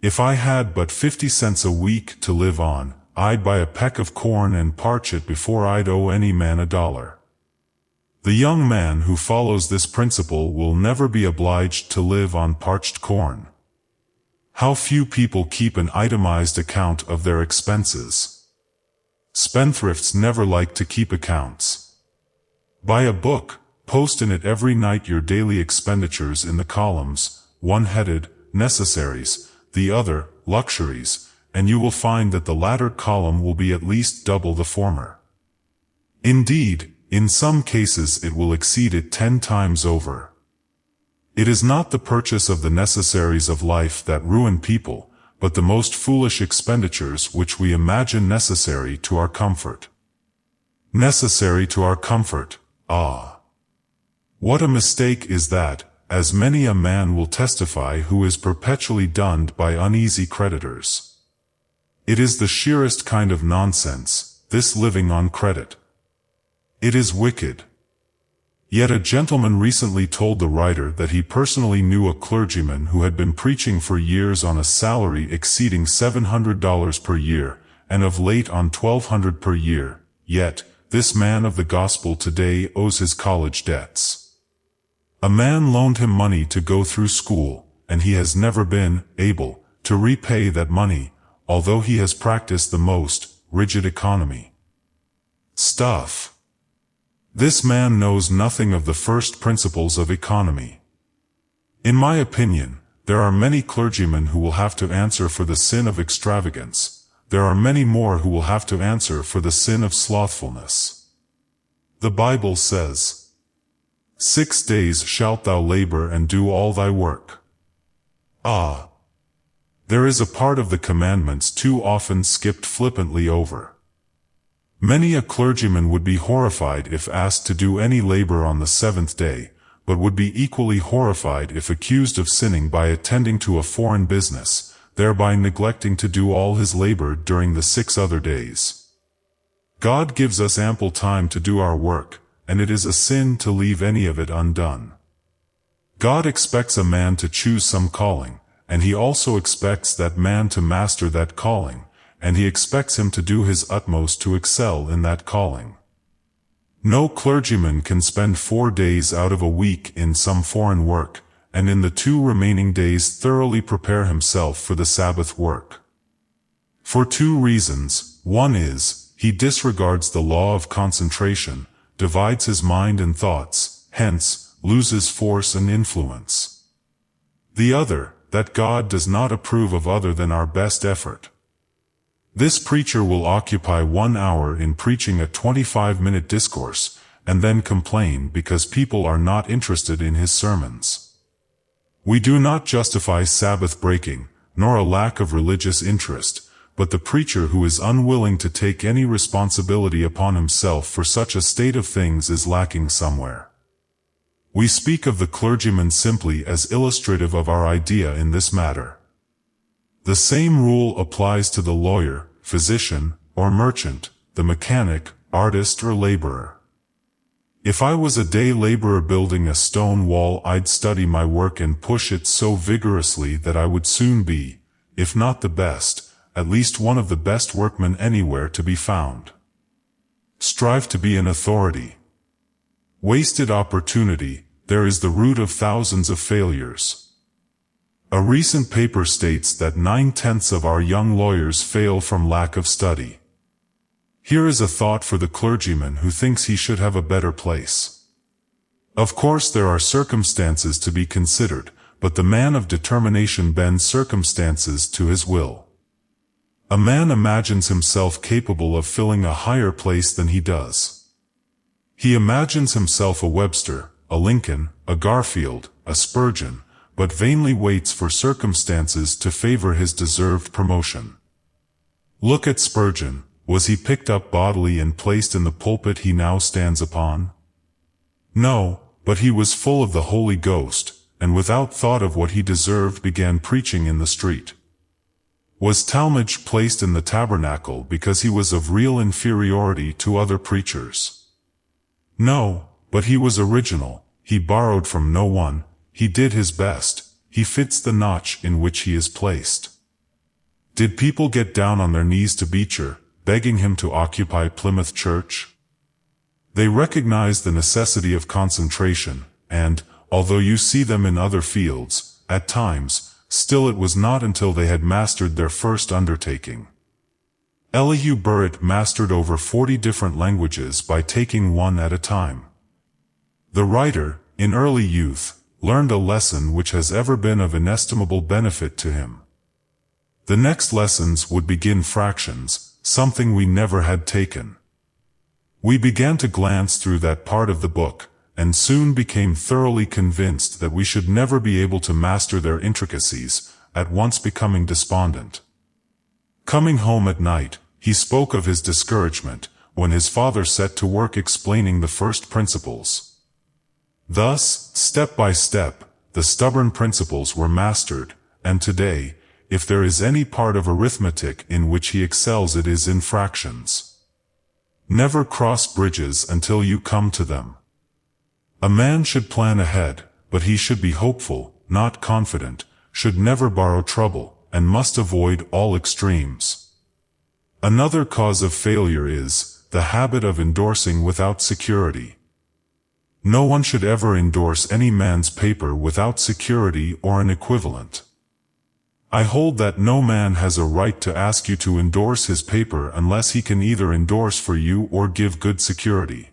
"If I had but 50 cents a week to live on, I'd buy a peck of corn and parch it before I'd owe any man $1. The young man who follows this principle will never be obliged to live on parched corn. How few people keep an itemized account of their expenses. Spendthrifts never like to keep accounts. Buy a book, post in it every night your daily expenditures in the columns, one headed, necessaries, the other, luxuries, and you will find that the latter column will be at least double the former. Indeed, in some cases it will exceed it 10 times over. It is not the purchase of the necessaries of life that ruin people, but the most foolish expenditures which we imagine necessary to our comfort. Necessary to our comfort, ah! What a mistake is that, as many a man will testify who is perpetually dunned by uneasy creditors. It is the sheerest kind of nonsense, this living on credit. It is wicked. Yet a gentleman recently told the writer that he personally knew a clergyman who had been preaching for years on a salary exceeding $700 per year, and of late on $1,200 per year, yet, this man of the gospel today owes his college debts. A man loaned him money to go through school, and he has never been able to repay that money, although he has practiced the most rigid economy. Stuff. This man knows nothing of the first principles of economy. In my opinion, there are many clergymen who will have to answer for the sin of extravagance. There are many more who will have to answer for the sin of slothfulness. The Bible says, 6 days shalt thou labor and do all thy work. Ah! There is a part of the commandments too often skipped flippantly over. Many a clergyman would be horrified if asked to do any labor on the 7th day, but would be equally horrified if accused of sinning by attending to a foreign business, thereby neglecting to do all his labor during the 6 other days. God gives us ample time to do our work, and it is a sin to leave any of it undone. God expects a man to choose some calling, and he also expects that man to master that calling, and he expects him to do his utmost to excel in that calling. No clergyman can spend 4 days out of a week in some foreign work, and in the 2 remaining days thoroughly prepare himself for the Sabbath work. For 2 reasons. One is, he disregards the law of concentration, divides his mind and thoughts, hence, loses force and influence. The other, that God does not approve of other than our best effort. This preacher will occupy 1 hour in preaching a 25-minute discourse, and then complain because people are not interested in his sermons. We do not justify Sabbath breaking, nor a lack of religious interest, but the preacher who is unwilling to take any responsibility upon himself for such a state of things is lacking somewhere. We speak of the clergyman simply as illustrative of our idea in this matter. The same rule applies to the lawyer, physician, or merchant, the mechanic, artist or laborer. If I was a day laborer building a stone wall, I'd study my work and push it so vigorously that I would soon be, if not the best, at least one of the best workmen anywhere to be found. Strive to be an authority. Wasted opportunity, there is the root of thousands of failures. A recent paper states that 9/10 of our young lawyers fail from lack of study. Here is a thought for the clergyman who thinks he should have a better place. Of course there are circumstances to be considered, but the man of determination bends circumstances to his will. A man imagines himself capable of filling a higher place than he does. He imagines himself a Webster, a Lincoln, a Garfield, a Spurgeon, but vainly waits for circumstances to favor his deserved promotion. Look at Spurgeon. Was he picked up bodily and placed in the pulpit he now stands upon? No, but he was full of the Holy Ghost, and without thought of what he deserved began preaching in the street. Was Talmage placed in the tabernacle because he was of real inferiority to other preachers? No, but he was original, he borrowed from no one, he did his best, he fits the notch in which he is placed. Did people get down on their knees to Beecher, begging him to occupy Plymouth Church? They recognized the necessity of concentration, and, although you see them in other fields, at times, still it was not until they had mastered their first undertaking. Elihu Burritt mastered over 40 different languages by taking one at a time. The writer, in early youth, learned a lesson which has ever been of inestimable benefit to him. The next lessons would begin fractions, something we never had taken. We began to glance through that part of the book, and soon became thoroughly convinced that we should never be able to master their intricacies, at once becoming despondent. Coming home at night, he spoke of his discouragement, when his father set to work explaining the first principles. Thus, step by step, the stubborn principles were mastered, and today, if there is any part of arithmetic in which he excels, it is in fractions. Never cross bridges until you come to them. A man should plan ahead, but he should be hopeful, not confident, should never borrow trouble, and must avoid all extremes. Another cause of failure is the habit of endorsing without security. No one should ever endorse any man's paper without security or an equivalent. I hold that no man has a right to ask you to endorse his paper unless he can either endorse for you or give good security.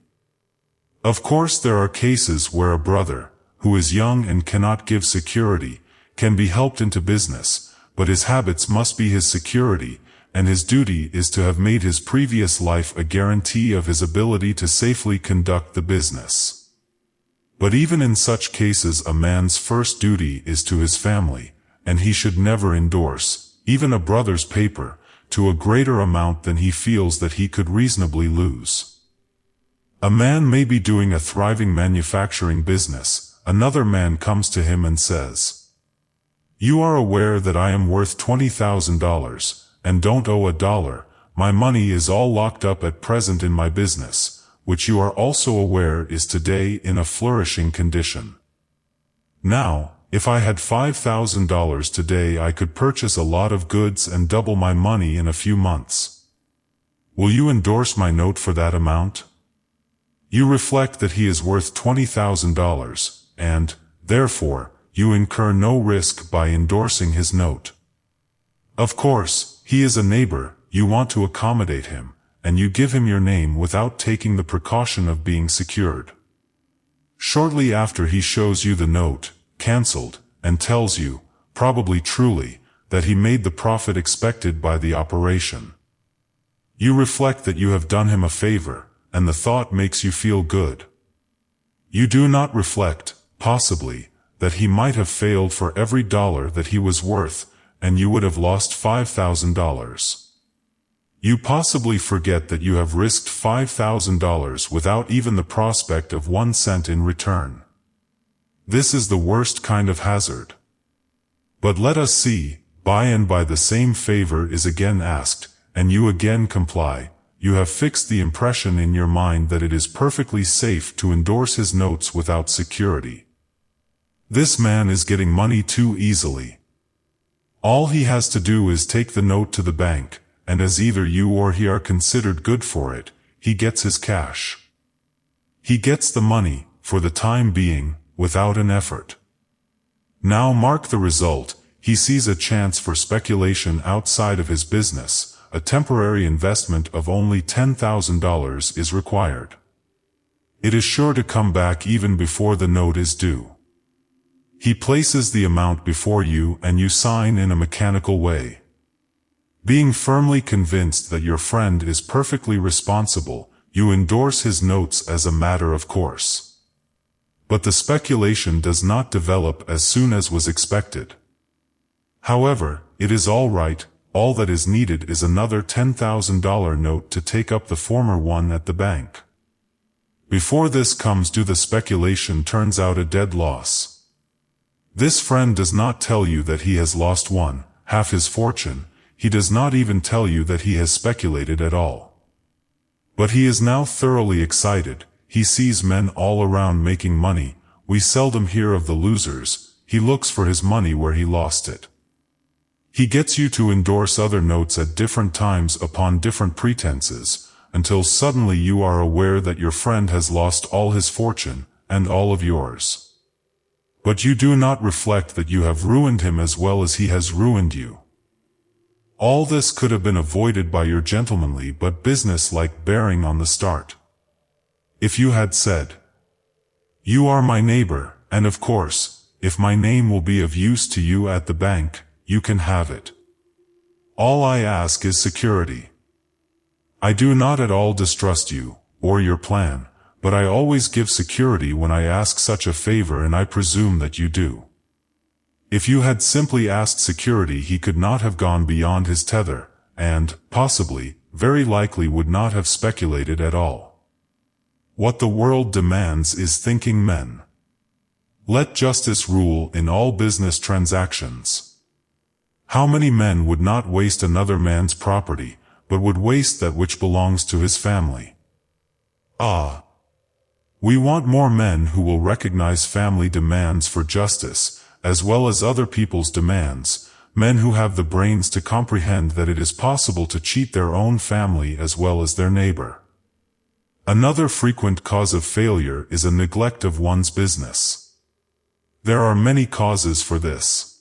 Of course, there are cases where a brother, who is young and cannot give security, can be helped into business, but his habits must be his security, and his duty is to have made his previous life a guarantee of his ability to safely conduct the business. But even in such cases, a man's first duty is to his family, and he should never endorse, even a brother's paper, to a greater amount than he feels that he could reasonably lose. A man may be doing a thriving manufacturing business, another man comes to him and says, "You are aware that I am worth $20,000, and don't owe $1, my money is all locked up at present in my business, which you are also aware is today in a flourishing condition. Now, if I had $5,000 today, I could purchase a lot of goods and double my money in a few months. Will you endorse my note for that amount?" You reflect that he is worth $20,000, and, therefore, you incur no risk by endorsing his note. Of course, he is a neighbor, you want to accommodate him, and you give him your name without taking the precaution of being secured. Shortly after, he shows you the note, cancelled, and tells you, probably truly, that he made the profit expected by the operation. You reflect that you have done him a favor, and the thought makes you feel good. You do not reflect, possibly, that he might have failed for every dollar that he was worth, and you would have lost $5,000. You possibly forget that you have risked $5,000 without even the prospect of 1 cent in return. This is the worst kind of hazard. But let us see, by and by the same favor is again asked, and you again comply. You have fixed the impression in your mind that it is perfectly safe to endorse his notes without security. This man is getting money too easily. All he has to do is take the note to the bank, and as either you or he are considered good for it, he gets his cash. He gets the money, for the time being, without an effort. Now mark the result, he sees a chance for speculation outside of his business. A temporary investment of only $10,000 is required. It is sure to come back even before the note is due. He places the amount before you and you sign in a mechanical way. Being firmly convinced that your friend is perfectly responsible, you endorse his notes as a matter of course. But the speculation does not develop as soon as was expected. However, it is all right, all that is needed is another $10,000 note to take up the former one at the bank. Before this comes due, the speculation turns out a dead loss. This friend does not tell you that he has lost half his fortune. He does not even tell you that he has speculated at all. But he is now thoroughly excited. He sees men all around making money. We seldom hear of the losers. He looks for his money where he lost it. He gets you to endorse other notes at different times upon different pretenses, until suddenly you are aware that your friend has lost all his fortune, and all of yours. But you do not reflect that you have ruined him as well as he has ruined you. All this could have been avoided by your gentlemanly but business-like bearing on the start. If you had said, "You are my neighbor, and of course, if my name will be of use to you at the bank, you can have it. All I ask is security. I do not at all distrust you, or your plan, but I always give security when I ask such a favor, and I presume that you do." If you had simply asked security, he could not have gone beyond his tether, and, possibly, very likely would not have speculated at all. What the world demands is thinking men. Let justice rule in all business transactions. How many men would not waste another man's property, but would waste that which belongs to his family? We want more men who will recognize family demands for justice, as well as other people's demands, men who have the brains to comprehend that it is possible to cheat their own family as well as their neighbor. Another frequent cause of failure is a neglect of one's business. There are many causes for this.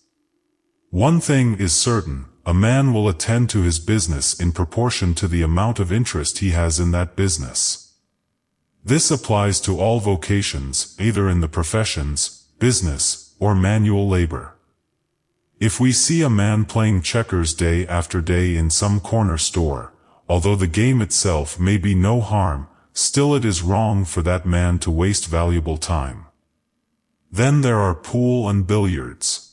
One thing is certain: a man will attend to his business in proportion to the amount of interest he has in that business. This applies to all vocations, either in the professions, business, or manual labor. If we see a man playing checkers day after day in some corner store, although the game itself may be no harm, still it is wrong for that man to waste valuable time. Then there are pool and billiards.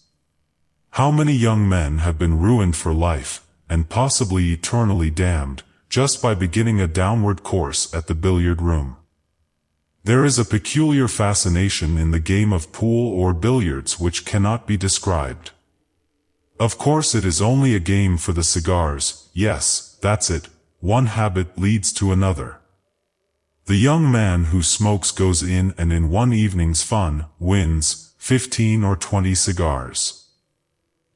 How many young men have been ruined for life, and possibly eternally damned, just by beginning a downward course at the billiard room? There is a peculiar fascination in the game of pool or billiards which cannot be described. Of course it is only a game for the cigars. Yes, that's it. One habit leads to another. The young man who smokes goes in and in one evening's fun wins 15 or 20 cigars.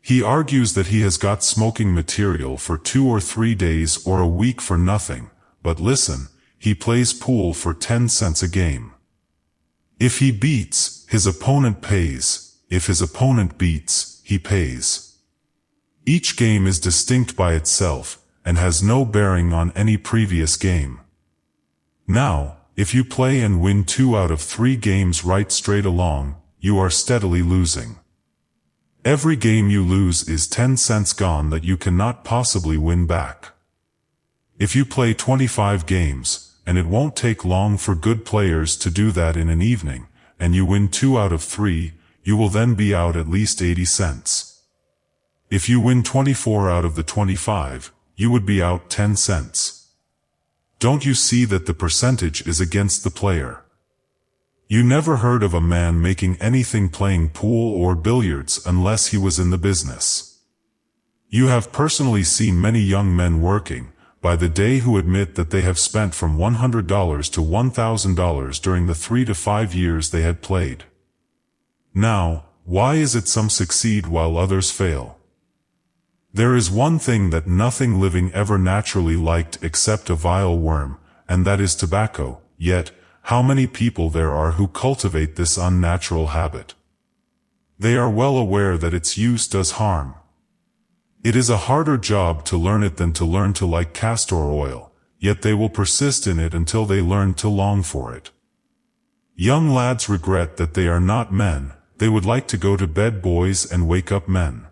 He argues that he has got smoking material for 2 or 3 days or a week for nothing, but listen, he plays pool for 10 cents a game. If he beats, his opponent pays. If his opponent beats, he pays. Each game is distinct by itself, and has no bearing on any previous game. Now, if you play and win 2 out of 3 games right straight along, you are steadily losing. Every game you lose is 10 cents gone that you cannot possibly win back. If you play 25 games, and it won't take long for good players to do that in an evening, and you win 2 out of 3, you will then be out at least 80 cents. If you win 24 out of the 25, you would be out 10 cents. Don't you see that the percentage is against the player? You never heard of a man making anything playing pool or billiards unless he was in the business. You have personally seen many young men working by the day who admit that they have spent from $100 to $1,000 during the 3 to 5 years they had played. Now, why is it some succeed while others fail? There is one thing that nothing living ever naturally liked except a vile worm, and that is tobacco. Yet, how many people there are who cultivate this unnatural habit? They are well aware that its use does harm. It is a harder job to learn it than to learn to like castor oil, yet they will persist in it until they learn to long for it. Young lads regret that they are not men. They would like to go to bed boys and wake up men.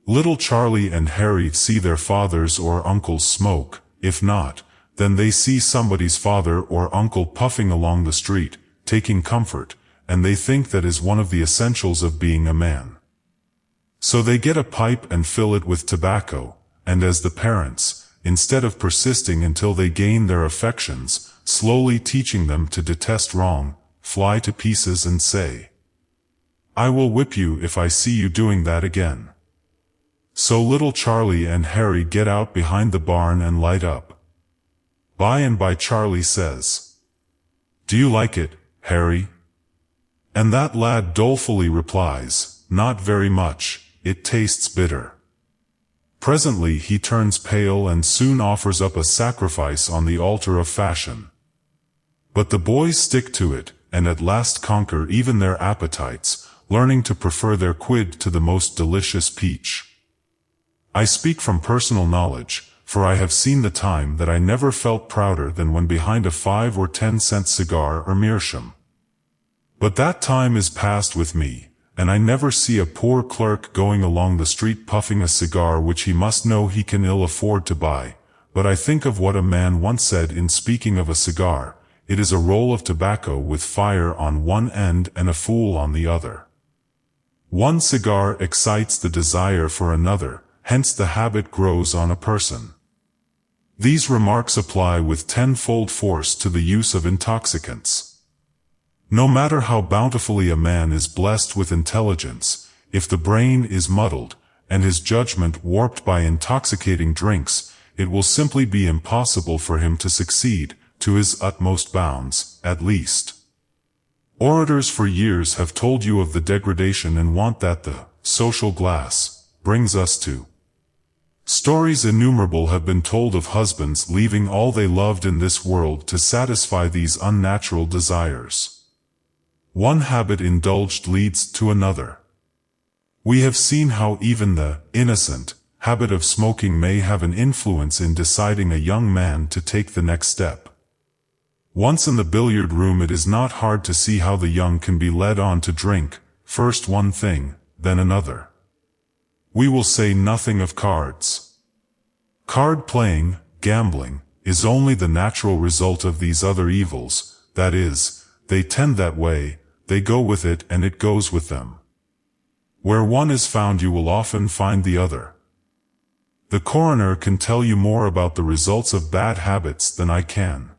Little Charlie and Harry see their fathers or uncles smoke. If not, then they see somebody's father or uncle puffing along the street, taking comfort, and they think that is one of the essentials of being a man. So they get a pipe and fill it with tobacco, and as the parents, instead of persisting until they gain their affections, slowly teaching them to detest wrong, fly to pieces and say, "I will whip you if I see you doing that again." So little Charlie and Harry get out behind the barn and light up. By and by Charlie says, "Do you like it, Harry?" And that lad dolefully replies, "Not very much, it tastes bitter." Presently he turns pale and soon offers up a sacrifice on the altar of fashion. But the boys stick to it, and at last conquer even their appetites, learning to prefer their quid to the most delicious peach. I speak from personal knowledge, for I have seen the time that I never felt prouder than when behind a 5 or 10 cent cigar or meerschaum. But that time is past with me, and I never see a poor clerk going along the street puffing a cigar which he must know he can ill afford to buy, but I think of what a man once said in speaking of a cigar: "It is a roll of tobacco with fire on one end and a fool on the other." One cigar excites the desire for another, hence the habit grows on a person. These remarks apply with tenfold force to the use of intoxicants. No matter how bountifully a man is blessed with intelligence, if the brain is muddled, and his judgment warped by intoxicating drinks, it will simply be impossible for him to succeed, to his utmost bounds, at least. Orators for years have told you of the degradation and want that the social glass brings us to. Stories innumerable have been told of husbands leaving all they loved in this world to satisfy these unnatural desires. One habit indulged leads to another. We have seen how even the innocent habit of smoking may have an influence in deciding a young man to take the next step. Once in the billiard room, it is not hard to see how the young can be led on to drink, first one thing, then another. We will say nothing of cards. Card playing, gambling, is only the natural result of these other evils, that is, they tend that way, they go with it and it goes with them. Where one is found you will often find the other. The coroner can tell you more about the results of bad habits than I can.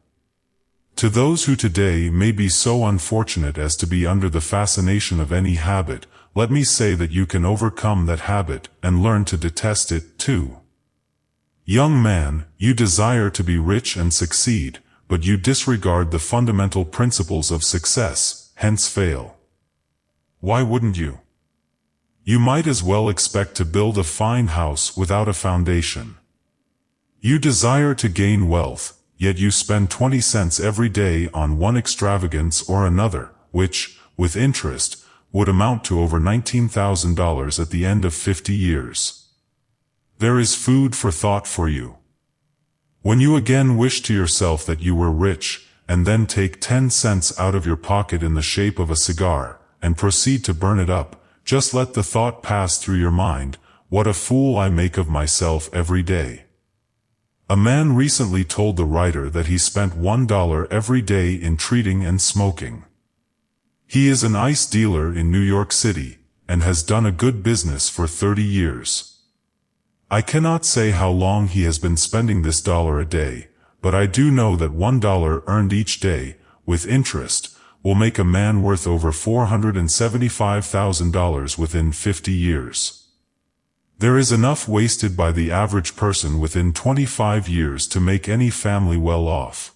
To those who today may be so unfortunate as to be under the fascination of any habit, let me say that you can overcome that habit and learn to detest it too. Young man, you desire to be rich and succeed, but you disregard the fundamental principles of success, hence fail. Why wouldn't you? You might as well expect to build a fine house without a foundation. You desire to gain wealth, yet you spend 20 cents every day on one extravagance or another, which, with interest, would amount to over $19,000 at the end of 50 years. There is food for thought for you. When you again wish to yourself that you were rich, and then take 10 cents out of your pocket in the shape of a cigar, and proceed to burn it up, just let the thought pass through your mind, "What a fool I make of myself every day." A man recently told the writer that he spent $1 every day in treating and smoking. He is an ice dealer in New York City, and has done a good business for 30 years. I cannot say how long he has been spending this dollar a day, but I do know that $1 earned each day, with interest, will make a man worth over $475,000 within 50 years. There is enough wasted by the average person within 25 years to make any family well off.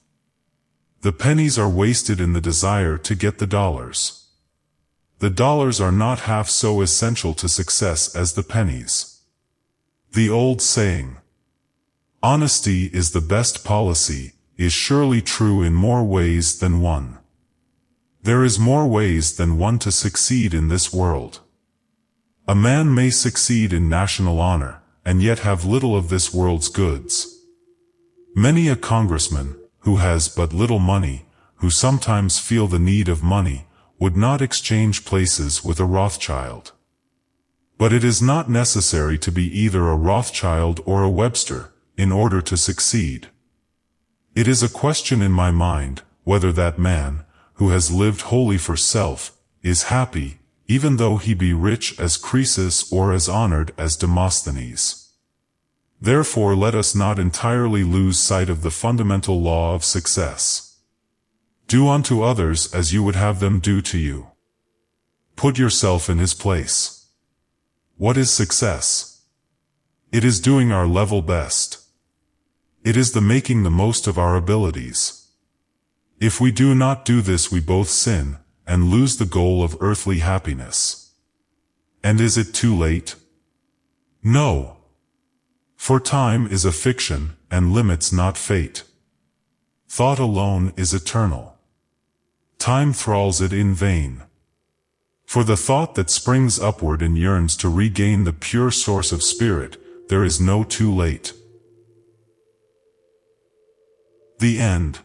The pennies are wasted in the desire to get the dollars. The dollars are not half so essential to success as the pennies. The old saying, "Honesty is the best policy," is surely true in more ways than one. There is more ways than one to succeed in this world. A man may succeed in national honor, and yet have little of this world's goods. Many a congressman, who has but little money, who sometimes feel the need of money, would not exchange places with a Rothschild. But it is not necessary to be either a Rothschild or a Webster, in order to succeed. It is a question in my mind, whether that man, who has lived wholly for self, is happy, even though he be rich as Croesus or as honored as Demosthenes. Therefore let us not entirely lose sight of the fundamental law of success. Do unto others as you would have them do to you. Put yourself in his place. What is success? It is doing our level best. It is the making the most of our abilities. If we do not do this, we both sin, and lose the goal of earthly happiness. And is it too late? No. For time is a fiction, and limits not fate. Thought alone is eternal. Time thralls it in vain. For the thought that springs upward and yearns to regain the pure source of spirit, there is no too late. The end.